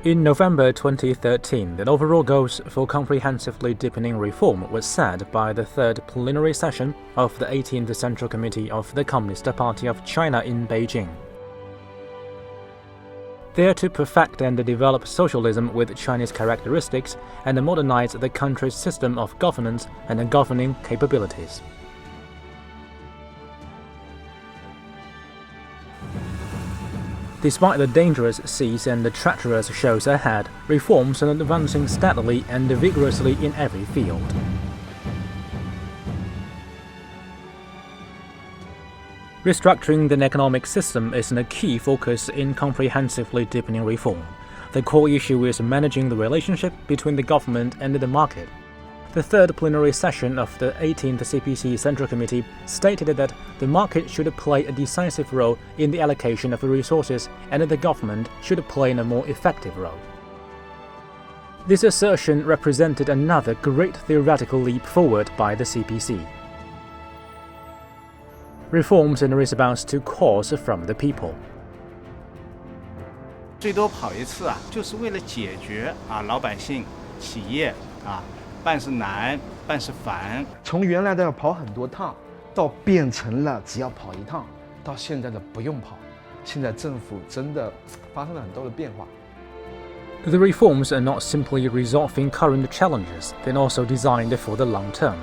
In November 2013, the overall goals for comprehensively deepening reform was set by the third plenary session of the 18th Central Committee of the Communist Party of China in Beijing. They are to perfect and develop socialism with Chinese characteristics and modernize the country's system of governance and governing capabilities. Despite the dangerous seas and the treacherous shoals ahead, reforms are advancing steadily and vigorously in every field. Restructuring the economic system is a key focus in comprehensively deepening reform. The core issue is managing the relationship between the government and the market. The third plenary session of the 18th CPC Central Committee stated that the market should play a decisive role in the allocation of resources and the government should play a more effective role. This assertion represented another great theoretical leap forward by the CPC. Reforms in response to calls from the people. 最多跑一次就是为了解决老百姓、企业办事难、办事烦。从原来的要跑很多趟，到变成了只要跑一趟，到现在的不用跑。现在政府真的发生了很多的变化。The reforms are not simply resolving current challenges, they're also designed for the long term.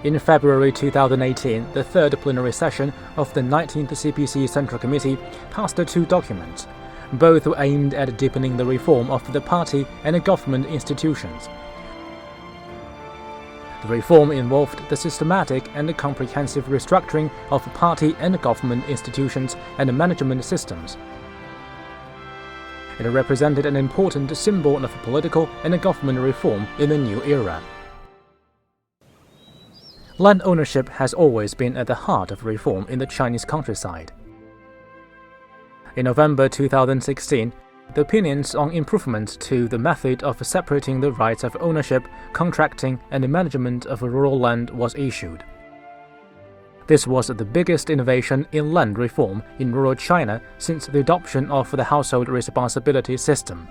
In February 2018, the third plenary session of the 19th CPC Central Committee passed two documents. Both were aimed at deepening the reform of the party and government institutions. The reform involved the systematic and comprehensive restructuring of party and government institutions and management systems. It represented an important symbol of political and government reform in the new era. Land ownership has always been at the heart of reform in the Chinese countryside. In November 2016, the opinions on improvements to the method of separating the rights of ownership, contracting, and management of rural land was issued. This was the biggest innovation in land reform in rural China since the adoption of the household responsibility system.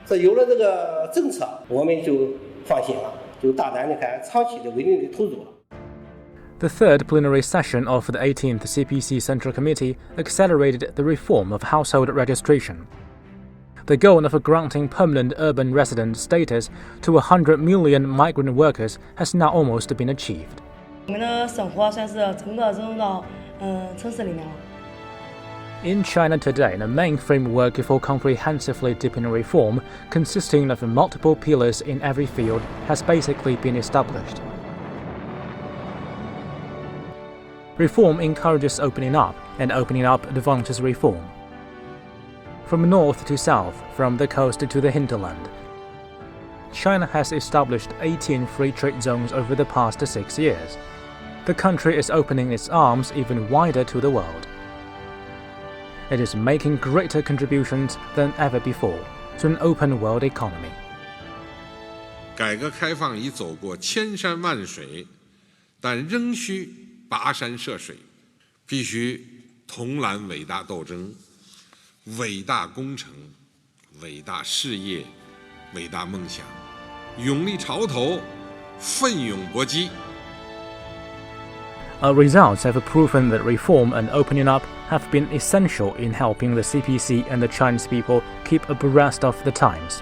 这有了这个政策，我们就放心了，就大胆地开，长期的稳定地投入了。 The third plenary session of the 18th CPC Central Committee accelerated the reform of household registration. The goal of granting permanent urban resident status to 100 million migrant workers has now almost been achieved. 我们的生活算是整个融入到城市里面了。 In China today, the main framework for comprehensively deepening reform, consisting of multiple pillars in every field, has basically been established. Reform encourages opening up, and opening up advances reform. From north to south, from the coast to the hinterland, China has established 18 free trade zones over the past 6 years. The country is opening its arms even wider to the world. It is making greater contributions than ever before to an open world economy. 改革开放已走过千山万水，但仍需跋山涉水，必须同揽伟大斗争、伟大工程、伟大事业、伟大梦想，勇立潮头，奋勇搏击。 Our results have proven that reform and opening up have been essential in helping the CPC and the Chinese people keep abreast of the times.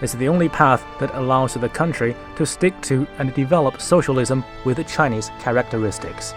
It's the only path that allows the country to stick to and develop socialism with Chinese characteristics.